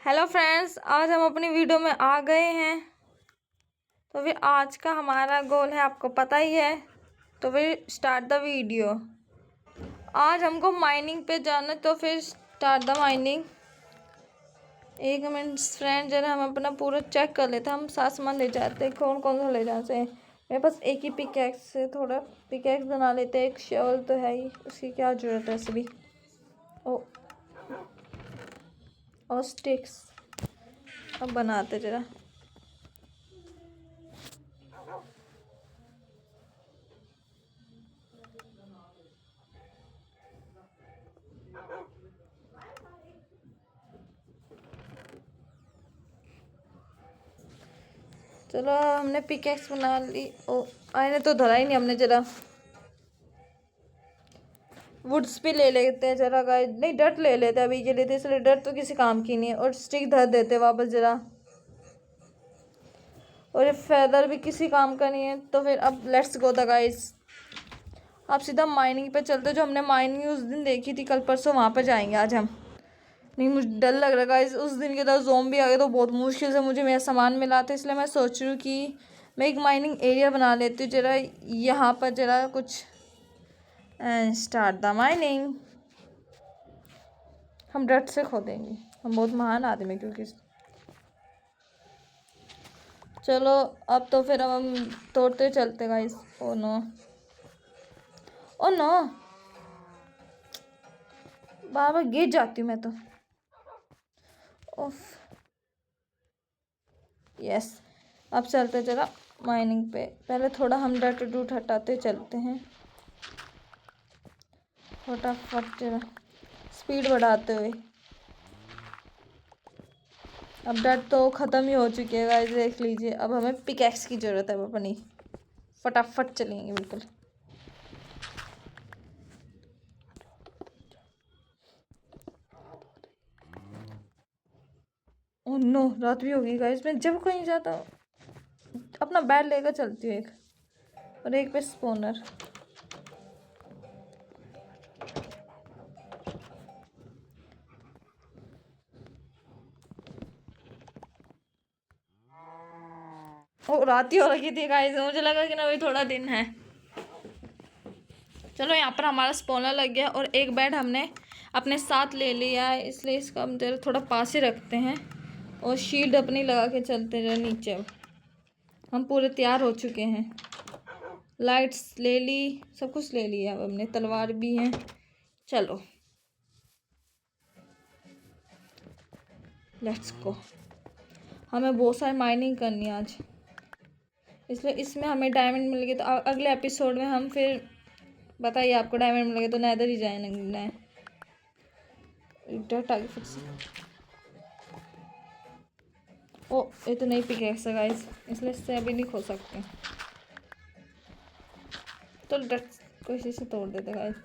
Hello friends, आज हम अपनी वीडियो में आ गए हैं। तो फिर आज का हमारा गोल है, आपको पता ही है। तो फिर स्टार्ट द वीडियो। आज हमको माइनिंग पे जाना, तो फिर स्टार्ट द माइनिंग। एक मिनट फ्रेंड, जरा हम अपना पूरा चेक कर लेते हैं। हम साथ सामान ले जाते हैं, कौन कौन सा ले जाते हैं। मेरे पास एक ही पिकैक्स से थोड़ा पिकैक्स बना लेते हैं। एक शॉल तो है ही, उसकी क्या ज़रूरत है वैसे भी। और स्टिक्स अब बनाते जरा। चलो हमने पिकेक्स बना ली। ओ आईने तो धरा ही नहीं हमने। जरा वुड्स भी ले लेते हैं जरा गाइस। नहीं, डर्ट ले लेते हैं अभी के लिए, तो इसलिए डर्ट तो किसी काम की नहीं है। और स्टिक धर देते हैं वापस जरा। और ये फेदर भी किसी काम का नहीं है। तो फिर अब लेट्स गो द गाइस। अब सीधा माइनिंग पे चलते। जो हमने माइनिंग उस दिन देखी थी कल परसों, वहाँ पे जाएंगे आज हम। नहीं, मुझे डर लग रहा है गाइस। उस दिन के तरह ज़ॉम्बी आ गए तो बहुत मुश्किल से मुझे मेरा सामान मिला था। इसलिए मैं सोच रही हूँ कि मैं एक माइनिंग एरिया बना लेती हूँ जरा यहाँ पर, जरा कुछ स्टार्ट द माइनिंग। हम डट से खोदेंगे, हम बहुत महान आदमी हैं क्योंकि। चलो अब तो फिर अब हम तोड़ते चलते guys. Oh no, oh no, बार बार गिर जाती हूँ मैं तो। ओफ, यस। अब चलते जरा माइनिंग पे। पहले थोड़ा हम डट डूट हटाते चलते हैं फटाफट, जरा स्पीड बढ़ाते हुए। अब डट तो ख़त्म ही हो चुकी है गाइस, देख लीजिए। अब हमें पिकैक्स की ज़रूरत है अपनी। फटाफट चलेंगे बिल्कुल। ओह नो, रात भी हो गई गाइस। मैं जब कहीं जाता हूँ अपना बैट लेकर चलती हूँ एक, और एक पे स्पोनर। ओ रात ही हो रखी थी गाइस, मुझे लगा कि ना अभी थोड़ा दिन है। चलो यहाँ पर हमारा स्पॉनर लग गया और एक बेड हमने अपने साथ ले लिया है, इसलिए इसका हम जरा थोड़ा पास ही रखते हैं। और शील्ड अपनी लगा के चलते जरा नीचे। अब हम पूरे तैयार हो चुके हैं। लाइट्स ले ली, सब कुछ ले लिया। अब हमने तलवार भी है। चलो लेट्स गो। हमें बहुत सारी माइनिंग करनी है आज, इसलिए इसमें हमें डायमंड मिल गए। तो अगले एपिसोड में हम फिर, बताइए आपको डायमंड मिल गए तो नैदर ही जाए। डट आगे फिर से। ओ ये तो नहीं पिकेक्स है गाइस, इसलिए इससे अभी नहीं खो सकते। तो डट को इसी से तोड़ देते गाइस।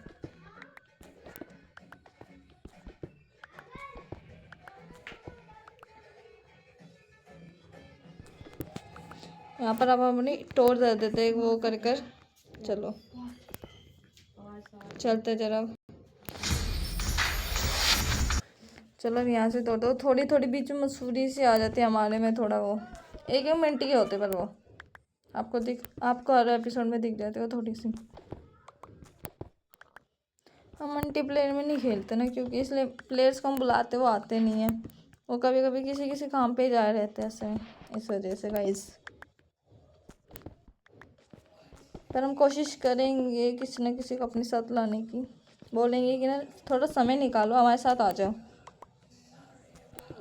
यहाँ पर अब हम अपनी तोड़ दे देते वो कर कर। चलो चलते जरा। चलो अब यहाँ से तोड़ दो। थोड़ी थोड़ी बीच में मसूरी से आ जाती है हमारे में थोड़ा वो। एक एक मिनट के होते पर वो आपको हर एपिसोड में दिख जाते हो थोड़ी सी। हम मल्टीप्लेयर में नहीं खेलते ना, क्योंकि इसलिए प्लेयर्स को हम बुलाते वो आते नहीं हैं। वो कभी कभी किसी किसी काम पे ही जा रहते हैं ऐसे, इस वजह से गाइस। पर हम कोशिश करेंगे किसी न किसी को अपने साथ लाने की। बोलेंगे कि ना थोड़ा समय निकालो, हमारे साथ आ जाओ।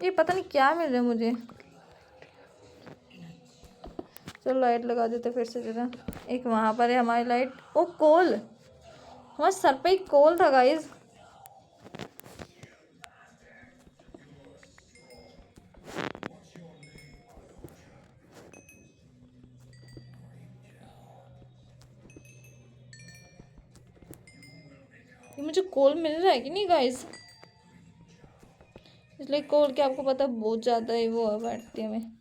ये पता नहीं क्या मिल रहा है मुझे। चलो लाइट लगा देते फिर से जरा। एक वहाँ पर है हमारी लाइट। ओ कोल, हमारे सर पे एक कोल था गाइस। ये मुझे कोल मिल रहा है कि नहीं गाइस? इसलिए कोल के आपको पता बहुत ज़्यादा ही वो बैठती है हमें।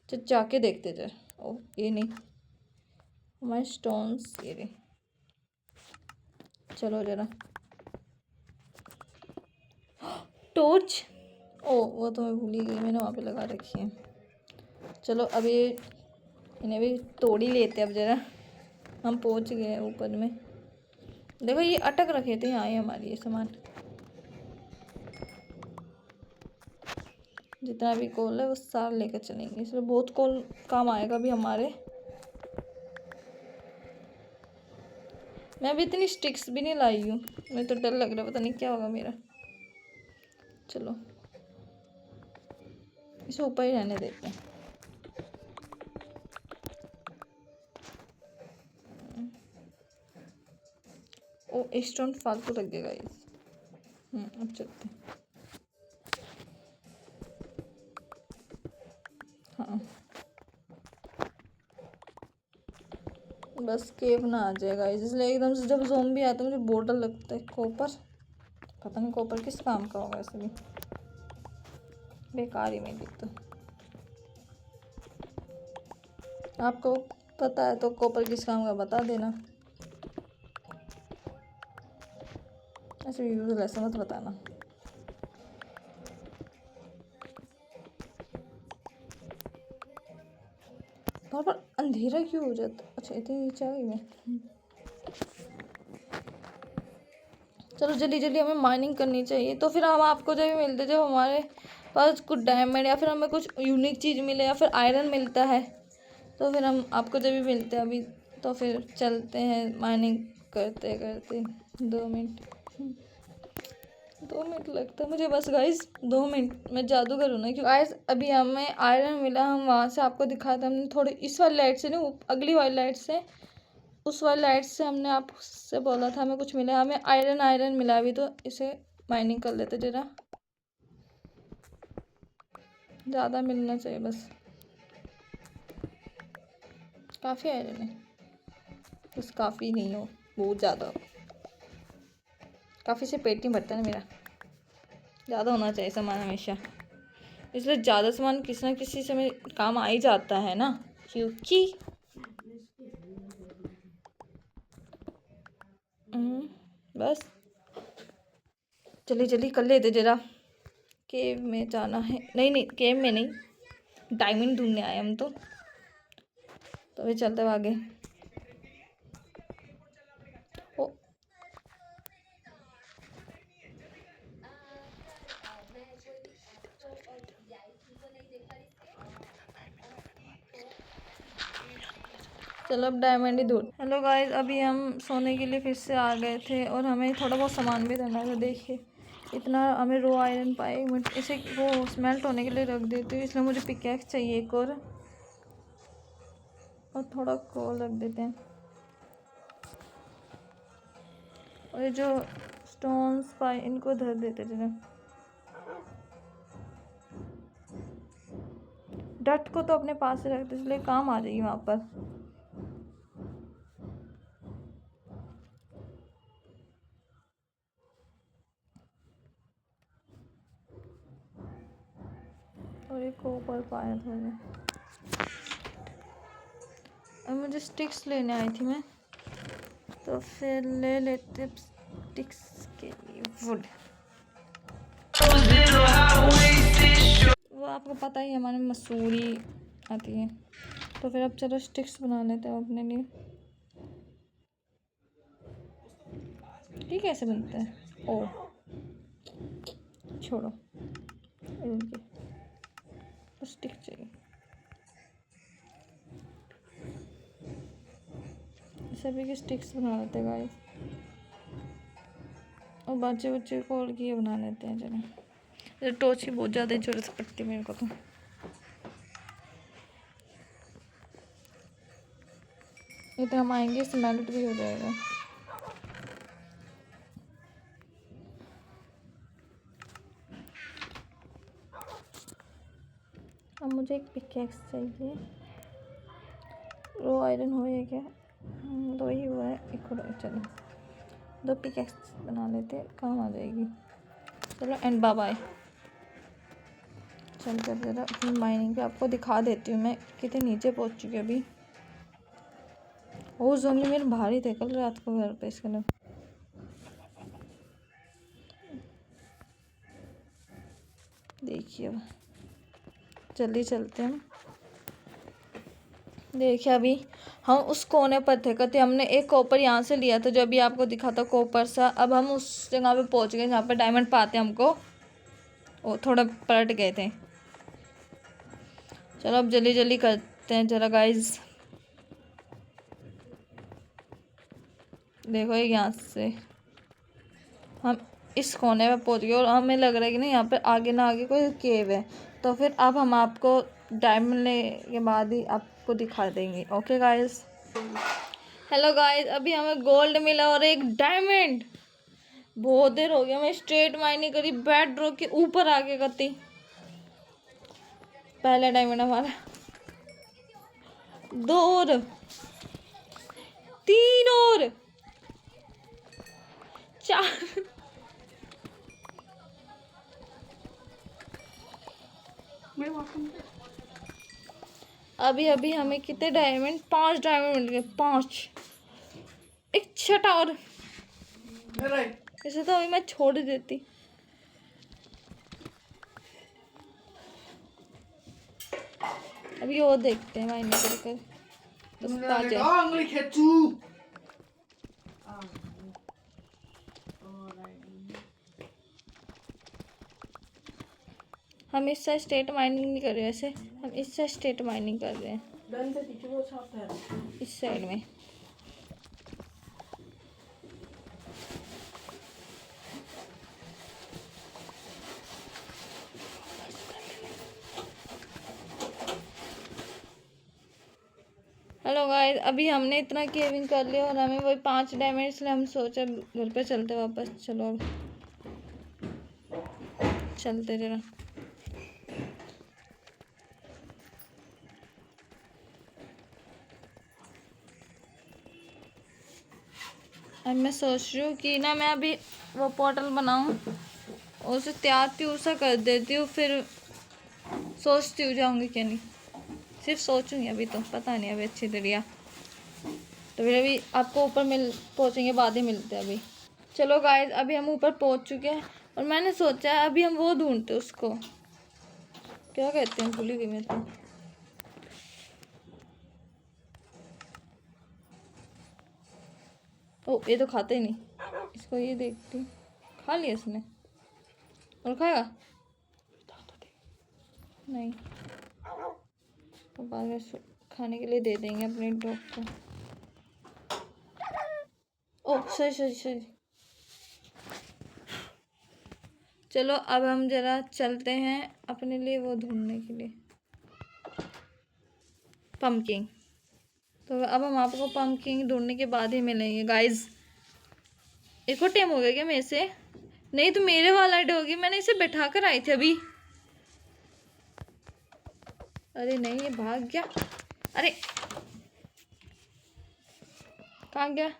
तो जाके देखते थे। ओ ये नहीं, हमारे स्टोन्स ये रहे। चलो जरा टॉर्च। ओ वो तो मैं भूल ही गई, मैंने वहाँ पे लगा रखी है। चलो अभी इन्हें भी तोड़ ही लेते अब जरा। हम पहुँच गए हैं ऊपर में। देखो ये अटक रखे थे यहाँ, ये हमारी ये सामान। जितना भी कोल है वो सारा लेकर चलेंगे, इसलिए बहुत कोल काम आएगा अभी हमारे। मैं अभी इतनी स्टिक्स भी नहीं लाई हूँ, मुझे तो डर लग रहा है, पता नहीं क्या होगा मेरा। चलो इसे ऊपर ही रहने देते हैं। ओ स्टोन फालतू लग गएगा इस। अब चलते हैं। हाँ बस केव ना आ जाएगा, इसलिए एकदम से जब ज़ोंबी आता है मुझे बहुत डर लगता है। कॉपर, पता नहीं कॉपर किस काम का होगा, ऐसे भी बेकार ही में दिखता। आपको पता है तो कॉपर किस काम का बता देना, ऐसे यूजलेस ऐसा मत बताना। बार बार अंधेरा क्यों हो जाता? अच्छा इतनी नीचे आ गई मैं। चलो जल्दी जल्दी हमें माइनिंग करनी चाहिए, तो फिर हम आपको जब भी मिलते जब हमारे पास कुछ डायमंड या फिर हमें कुछ यूनिक चीज़ मिले या फिर आयरन मिलता है, तो फिर हम आपको जब भी मिलते हैं अभी। तो फिर चलते हैं माइनिंग करते करते। 2 मिनट 2 मिनट लगता है मुझे बस गाइस, 2 मिनट। मैं जादूगर हूँ ना क्यों गाइस। अभी हमें आयरन मिला, हम वहाँ से आपको दिखाते हमने थोड़ी इस वाली लाइट से नहीं, अगली वाली लाइट से, उस वाली लाइट से हमने आपसे बोला था हमें कुछ मिला, हमें आयरन मिला अभी। तो इसे माइनिंग कर लेते जरा, ज़्यादा मिलना चाहिए बस। काफ़ी आयरन है बस, काफ़ी नहीं हो बहुत ज़्यादा, काफ़ी से पेट नहीं भरता ना मेरा, ज़्यादा होना चाहिए सामान हमेशा। इसलिए ज़्यादा सामान किसी ना किसी समय काम आ ही जाता है ना, क्योंकि बस जल्दी जल्दी कर लेते जरा। केव में जाना है, नहीं नहीं केव में नहीं, डायमंड ढूंढने आए हम तो अभी चलते हैं आगे। ओ चलो अब डायमंड ही ढूंढ। हेलो गाइस, अभी हम सोने के लिए फिर से आ गए थे और हमें थोड़ा बहुत सामान भी करना था। देखिए इतना हमें रो आयरन पाए, इसे वो स्मेल्ट होने के लिए रख देती हूँ, इसलिए मुझे पिकैक्स चाहिए एक और थोड़ा कोल रख देते हैं। और ये जो स्टोन्स पाए इनको धर देते जरा। डट को तो अपने पास से रखते इसलिए काम आ जाएगी वहाँ पर। और एक ऊपर पाया था मैंने। और मुझे स्टिक्स लेने आई थी मैं, तो फिर ले लेते स्टिक्स के लिए वुड। वो आपको पता ही हमारे मसूरी आती है, तो फिर अब चलो स्टिक्स बना लेते हैं अपने लिए। ये कैसे बनता है? ओ छोड़ो, स्टिक चाहिए। सभी के स्टिक्स बना लेते हैं गाइस, और बच्चे बच्चे को और ये बना लेते हैं जरा। टॉर्च की बहुत ज़्यादा ज़रूरत पड़ती है मेरे को, तो इतना हम आएंगे स्मेल्ट भी हो जाएगा। अब मुझे एक पिकैक्स चाहिए। रो आयरन हो या क्या? 2 ही हुआ है, एक और चलो 2 पिकैक्स बना लेते, काम आ जाएगी। चलो एंड बाय बाय। चल कर जरा अपनी माइनिंग पे आपको दिखा देती हूँ मैं कितने नीचे पहुँच चुकी है अभी। वो ज़ोंबी मेरे भारी थे कल रात को घर पे, इसके लिए देखिए जल्दी चलते हैं। देखिए अभी हम उस कोने पर थे, कहते हमने एक कॉपर यहाँ से लिया था जो अभी आपको दिखा था कॉपर सा। अब हम उस जगह पे पहुँच गए जहाँ पे डायमंड पाते हमको। वो थोड़ा पलट गए थे। चलो अब जल्दी जल्दी करते हैं जरा गाइस। देखो यहाँ से हम इस कोने पे पहुँच गए और हमें लग रहा है कि ना यहाँ पे आगे ना आगे कोई केव है। तो फिर अब हम आपको डायमंड लेने के बाद ही आपको दिखा देंगे। Okay guys. हेलो गाइस, अभी हमें गोल्ड मिला और एक डायमंड। बहुत देर हो गया मैं स्ट्रेट माइनिंग करी, बेड रॉक के ऊपर आके करती। पहला डायमंड हमारा। 2 और 3 और 4। अभी अभी हमें कितने डायमंड? 5 डायमंड मिल गए। 5। एक छठा और। इसे तो अभी मैं छोड़ देती। अभी वो देखते हैं माइनिंग कर कर। हम इस साइड स्टेट माइनिंग नहीं कर रहे, ऐसे हम इस साइड स्टेट माइनिंग कर रहे हैं, इस साइड में। हेलो गाइस, अभी हमने इतना केविंग कर लिया और हमें वही 5 डायमंड, इसलिए हम सोचा घर पे चलते वापस। चलो अब चलते जरा। अब मैं सोच रही हूँ कि ना मैं अभी वो पोर्टल बनाऊँ और उसे तैयार त्यूर सा कर देती हूँ, फिर सोचती हूँ जाऊँगी क्या नहीं। सिर्फ सोचूंगी, अभी तो पता नहीं अभी अच्छी तरीका। तो फिर अभी आपको ऊपर पहुँचेंगे बाद ही मिलते हैं अभी। चलो गाइस, अभी हम ऊपर पहुँच चुके हैं और मैंने सोचा है अभी हम वो ढूंढते उसको, क्या कहते हैं, भूल गई मैं तो। ओ ये तो खाते ही नहीं, इसको ये देखती। खा लिया इसने और खाएगा नहीं, तो बाद में खाने के लिए दे देंगे अपने डॉग को। ओ सही सही सही। चलो अब हम जरा चलते हैं अपने लिए वो ढूंढने के लिए, पम्पकिन। तो अब हम आपको पम्पकिन ढूंढने के बाद ही मिलेंगे गाइस। एक और टाइम हो गया क्या मेरे से? नहीं तो मेरे वाला डॉगी, मैंने इसे बैठा कर आई थी अभी। अरे नहीं, ये भाग गया। अरे कहाँ गया?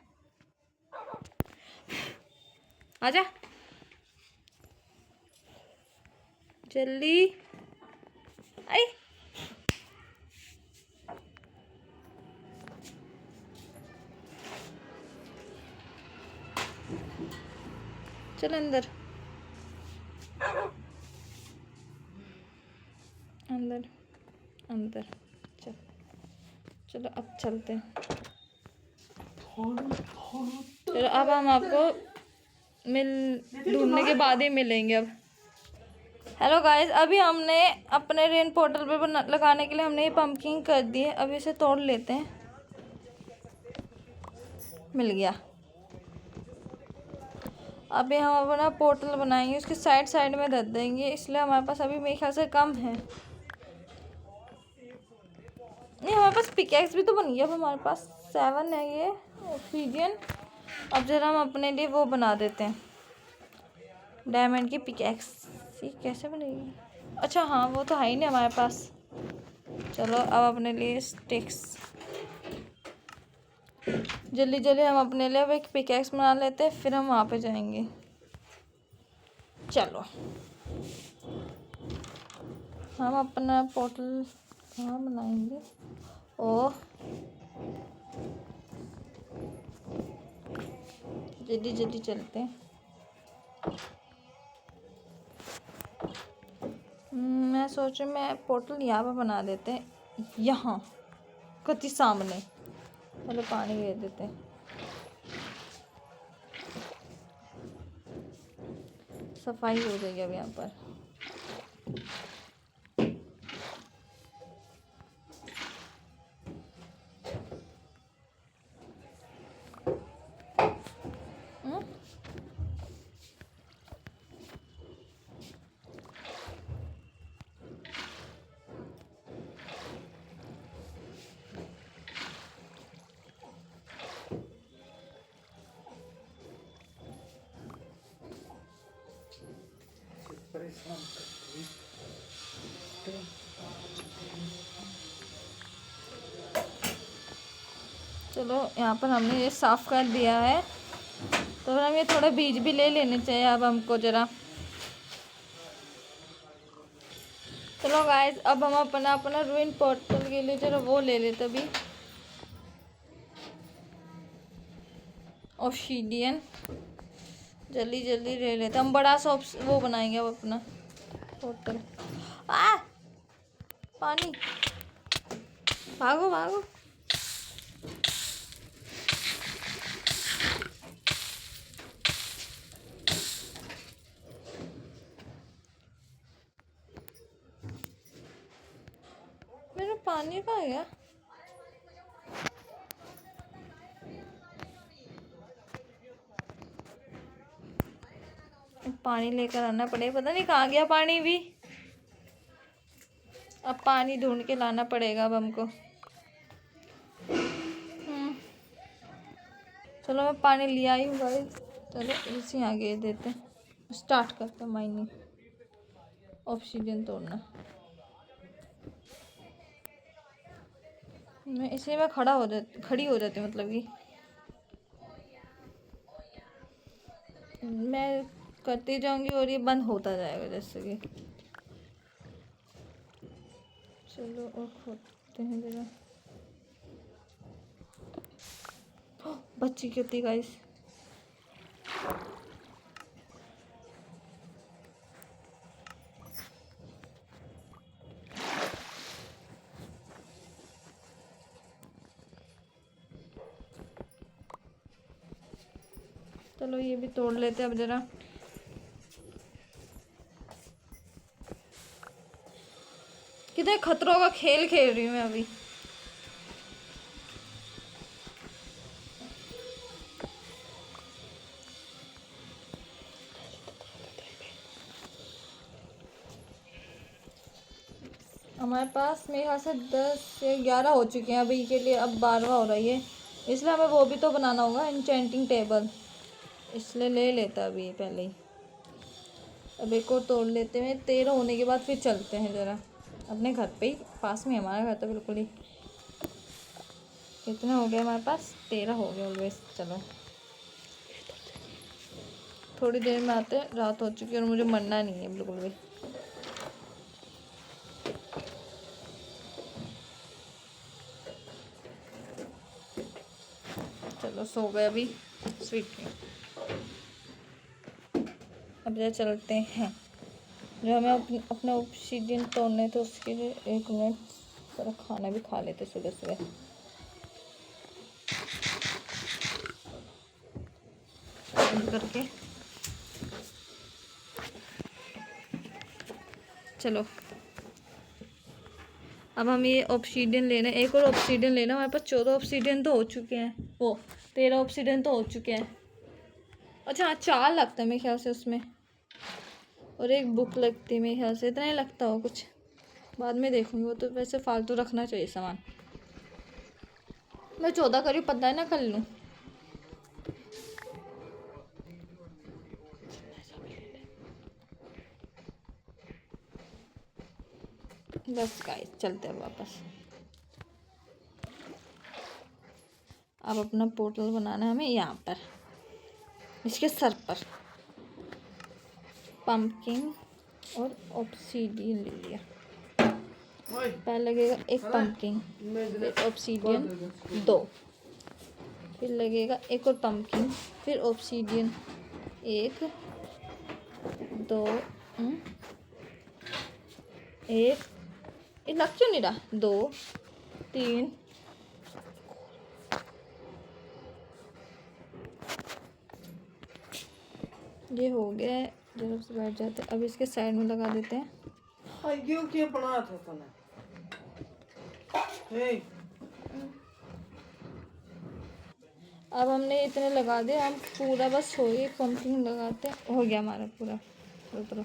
आजा जल्दी। आई चल अंदर अंदर अंदर। चल चलो अब चलते हैं। चलो अब हम आपको ढूंढने के बाद ही मिलेंगे अब। हेलो गाइस, अभी हमने अपने रेन पोर्टल पे लगाने के लिए हमने ये पम्पकिन कर दी है। अभी इसे तोड़ लेते हैं। मिल गया। अभी हम अपना पोर्टल बनाएंगे, उसके साइड साइड में रख देंगे, इसलिए हमारे पास अभी मेरे ख्याल से कम है। नहीं, हमारे पास पिकैक्स भी तो बन गया। अब हमारे पास 7 है ये ऑब्सीडियन। अब जरा हम अपने लिए वो बना देते हैं, डायमंड की पिकैक्स। ये कैसे बनेगी? अच्छा हाँ, वो तो है ही नहीं हमारे पास। चलो अब अपने लिए स्टिक्स, जल्दी जल्दी हम अपने लिए अब एक पिकैक्स बना लेते हैं, फिर हम वहाँ पे जाएंगे। चलो हम अपना पोर्टल कहाँ बनाएंगे? ओ जल्दी जल्दी चलते हैं। सोच रही मैं पोर्टल यहाँ पर बना देते हैं, यहाँ कति सामने। पहले पानी दे देते हैं, सफाई हो जाएगी अब यहाँ पर। चलो यहाँ पर हमने ये साफ़ कर दिया है, तो हम ये थोड़ा बीज भी ले लेने चाहिए अब हमको ज़रा। चलो गाइस, अब हम अपना अपना रूइन पोर्टल के लिए ज़रा वो ले लेते अभी, ऑब्सीडियन। जल्दी जल्दी ले लेते, हम बड़ा सा वो बनाएंगे अब अपना पोर्टल। पानी, भागो भागो। मेरा पानी कहाँ गया? पानी लेकर आना पड़ेगा, पता नहीं कहाँ गया पानी भी। अब पानी ढूंढ के लाना पड़ेगा अब हमको। चलो मैं पानी लिया ही हूँ गाइस। चलो इसी आगे देते हैं, स्टार्ट करते हैं माइनिंग, ऑब्सीडियन तोड़ना। मैं इसी में खड़ी हो जाती मतलब कि मैं करती जाऊंगी और ये बंद होता जाएगा जैसे कि। चलो और खोदते हैं जरा। बच्ची कितनी गाइस। चलो ये भी तोड़ लेते अब जरा। कितने खतरों का खेल खेल रही हूँ मैं अभी। हमारे पास मेरे ख्याल से 10 से 11 हो चुके हैं अभी के लिए, अब 12वां हो रही है, इसलिए हमें वो भी तो बनाना होगा, एन्चेंटिंग टेबल। इसलिए ले लेता अभी पहले ही। अब एक और तोड़ लेते हैं, 13 होने के बाद फिर चलते हैं ज़रा अपने घर पे ही, पास में हमारा घर तो बिल्कुल ही। कितने हो गए हमारे पास? 13 हो गए ऑलवेज। चलो थोड़ी देर में आते हैं, रात हो चुकी है और मुझे मरना नहीं है बिल्कुल भी। चलो सो गए अभी स्वीट में। अब जरा चलते हैं, जो हमें अपना ऑब्सीडियन तोड़ने थे उसके लिए 1 मिनट थोड़ा खाना भी खा लेते सुबह सुबह। करके चलो अब हम ये ऑब्सीडियन लेना, एक और ऑब्सीडियन लेना। हमारे पास 14 ऑब्सीडियन तो हो चुके हैं, वो 13 ऑब्सीडियन तो हो चुके हैं। अच्छा हाँ, 4 लगता है मेरे ख्याल से उसमें, और एक बुक लगती है मेरे ख्याल से, इतना ही लगता हो कुछ, बाद में देखूंगी। वो तो वैसे फालतू रखना चाहिए सामान। मैं 14 करी, पता है ना कर लूँ। बस गाइस चलते हैं वापस। अब अपना पोर्टल बनाना है हमें यहाँ पर, इसके सर पर। पंपकिन और ऑब्सीडियन ले लिया। पहले लगेगा एक पंपकिन, फिर ऑब्सीडियन 2, फिर लगेगा एक और पंपकिन, फिर ऑब्सीडियन 1 2 एक, ये लग क्यों नहीं रहा, 2 3, ये हो गया है। जब से बैठ जाते हैं, अब इसके साइड में लगा देते हैं। क्या बना था तूने? अब हमने इतने लगा दिए, हम पूरा बस हो गया पंपिंग लगाते हैं, हो गया हमारा पूरा। तो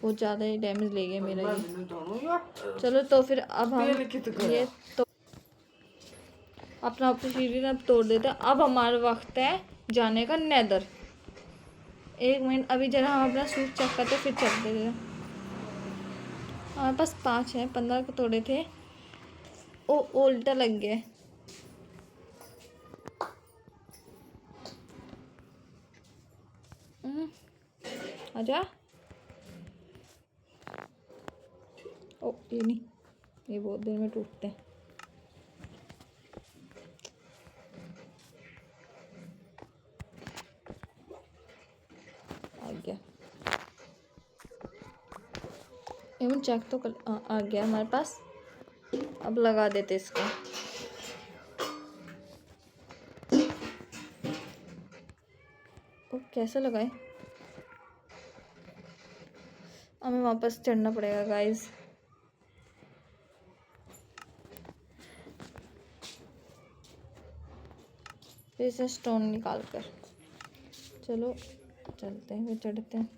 बहुत ज़्यादा ही डैमेज ले गया मेरा ये। चलो तो फिर अब हम ये तो अपना ऑब्सीडियन अब तोड़ देते हैं। अब हमारा वक्त है जाने का नेदर। 1 मिनट अभी जरा हम अपना सूट चेक करते फिर चलते जरा। हमारे पास 5 हैं, 15 को तोड़े थे। ओ उल्टा लग गया। आजा। ओ ये नहीं, ये बहुत देर में टूटते हैं। आ गया, एवं चेक तो कर, आ गया हमारे पास। अब लगा देते इसको। ओ कैसे लगाए, हमें वापस चढ़ना पड़ेगा गाइस। फिर से स्टोन निकाल कर चलो चलते हैं, फिर चढ़ते हैं।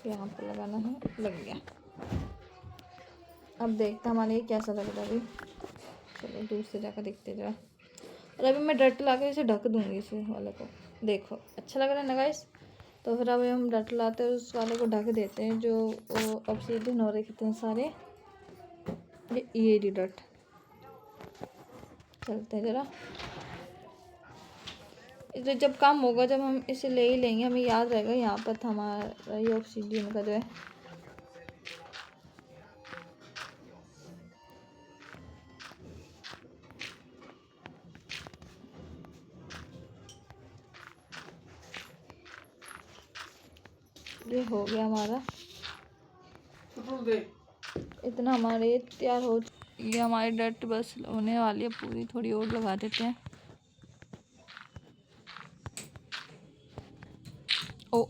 यहाँ पर लगाना है, लग गया। अब देखते हमारे ये कैसा लग रहा है अभी। चलो दूर से जाकर देखते जरा। और अभी मैं डट ला के इसे ढक दूँगी, इस वाले को। देखो अच्छा लग रहा है ना गाइस। तो फिर अभी हम डट लाते हैं, उस वाले को ढक देते हैं जो ऑब्सीडियन हो रहे कितने सारे। ये डट चलते हैं जरा। तो जब काम होगा, जब हम इसे ले ही लेंगे, हमें याद रहेगा यहाँ पर था हमारा ये ऑब्सीडियन का जो है। ये हो गया हमारा, इतना हमारे ये तैयार हो। ये हमारी डट बस होने वाली है पूरी, थोड़ी और लगा देते हैं। ओ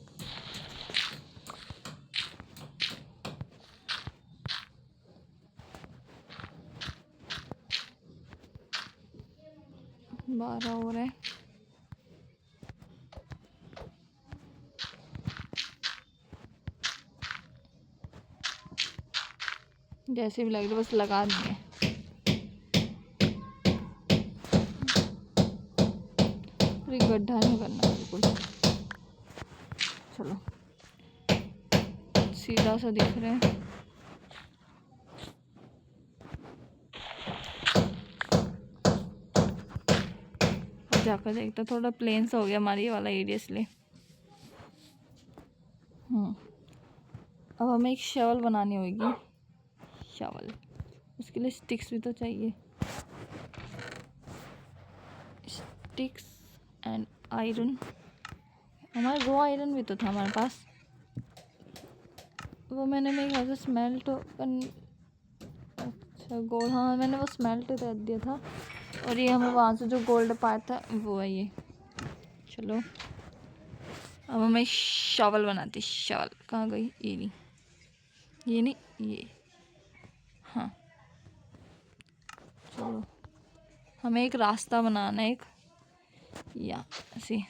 12 और है। जैसे भी लग रहा है बस लगा देंगे। गड्ढा नहीं करना बिल्कुल। चलो सीधा सा दिख रहा है। जाकर देखते, थोड़ा प्लेन सा हो गया हमारी ये वाला एरिया इसलिए। अब हमें एक शवल बनानी होगी। शवल, उसके लिए स्टिक्स भी तो चाहिए। स्टिक्स एंड आयरन, हमारा रो आयरन भी तो था हमारे पास, वो मैंने मेरे ख्याल से स्मेल्ट अच्छा गोल्ड, हाँ मैंने वो स्मेल्ट कर दिया था। और ये हमें वहाँ से जो गोल्ड पाया था वो है ये। चलो अब हमें शवल बनाते। शवल कहाँ गई, ये नहीं, ये नहीं, ये हाँ। चलो हमें एक रास्ता बनाना है, एक या ऐसे।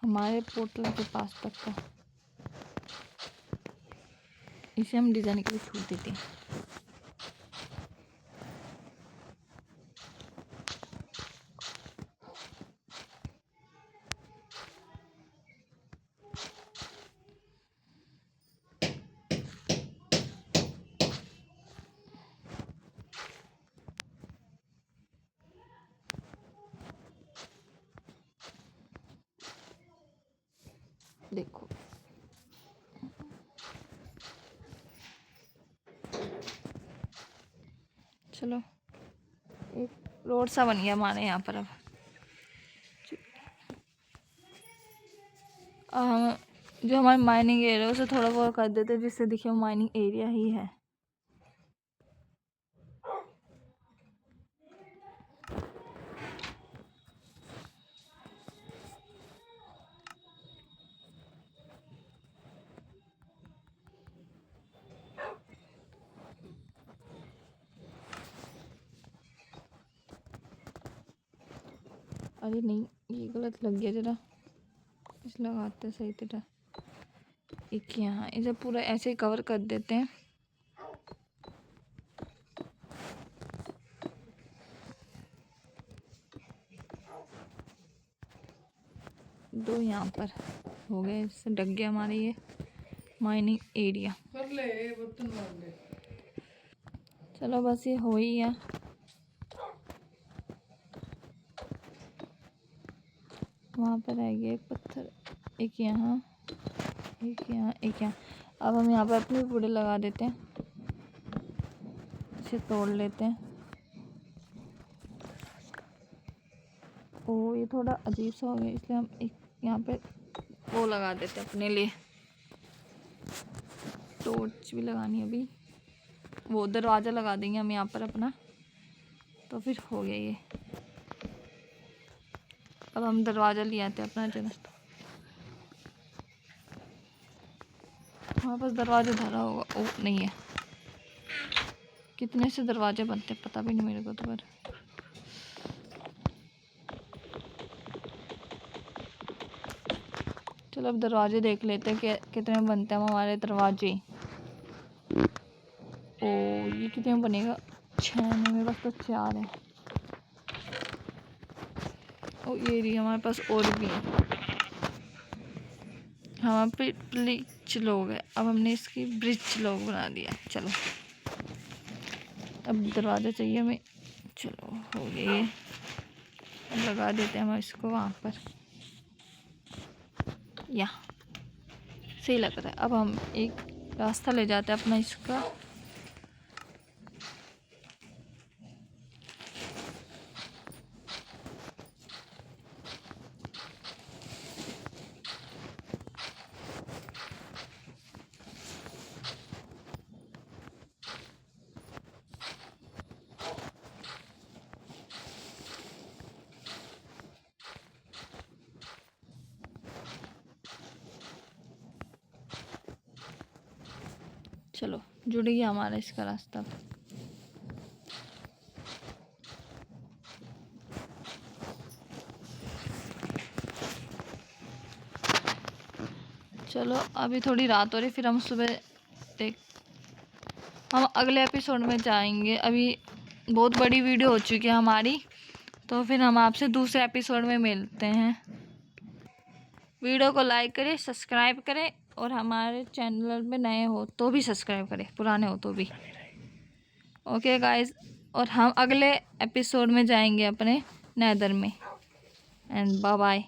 हमारे पोर्टल के पास तक का इसे हम डिज़ाइन के लिए छूट देते हैं। देखो चलो एक रोड सा बन गया हमारे यहाँ पर। अब हम जो हमारे माइनिंग एरिया उसे थोड़ा बहुत कर देते जिससे दिखे वो माइनिंग एरिया ही है। अरे नहीं, ये गलत लग गया जरा, इस लगाते सही तरह। एक यहाँ इसे पूरा ऐसे कवर कर देते हैं। दो यहाँ पर हो गए, इससे ढक गया हमारे ये माइनिंग एरिया। कर ले बर्तन मार ले। चलो बस ये हो ही है। वहाँ पर रह गया एक पत्थर, एक यहाँ, एक यहाँ, एक यहाँ। अब हम यहाँ पर अपने पूरे लगा देते हैं, इसे तोड़ लेते हैं। ओ ये थोड़ा अजीब सा हो गया, इसलिए हम एक यहाँ पे वो लगा देते हैं अपने लिए। टॉर्च भी लगानी है अभी, वो दरवाज़ा लगा देंगे हम यहाँ पर अपना, तो फिर हो गया ये। अब हम दरवाज़ा ले आते हैं अपना जरा। हमारे पास दरवाज़ा धरा होगा, ओ नहीं है। कितने से दरवाजे बनते पता भी नहीं मेरे को तो। पर चलो अब दरवाजे देख लेते हैं कि कितने बनते हैं हमारे दरवाजे। ओ ये कितने में बनेगा? 6 में, मेरे पास तो 4 है। ओ ये रही हमारे पास और भी है। हमारे पे ब्रिज लोग है, अब हमने इसकी ब्रिज लोग बना दिया। चलो अब दरवाज़ा चाहिए हमें। चलो हो गए, अब लगा देते हैं हम इसको वहाँ पर। यहाँ सही लग रहा है। अब हम एक रास्ता ले जाते हैं अपना इसका। चलो जुड़ गया हमारा इसका रास्ता। चलो अभी थोड़ी रात हो रही, फिर हम सुबह हम अगले एपिसोड में जाएंगे। अभी बहुत बड़ी वीडियो हो चुकी है हमारी, तो फिर हम आपसे दूसरे एपिसोड में मिलते हैं। वीडियो को लाइक करें, सब्सक्राइब करें, और हमारे चैनल में नए हो तो भी सब्सक्राइब करें, पुराने हो तो भी। ओके गाइस, और हम अगले एपिसोड में जाएंगे अपने नेदर में। And bye bye.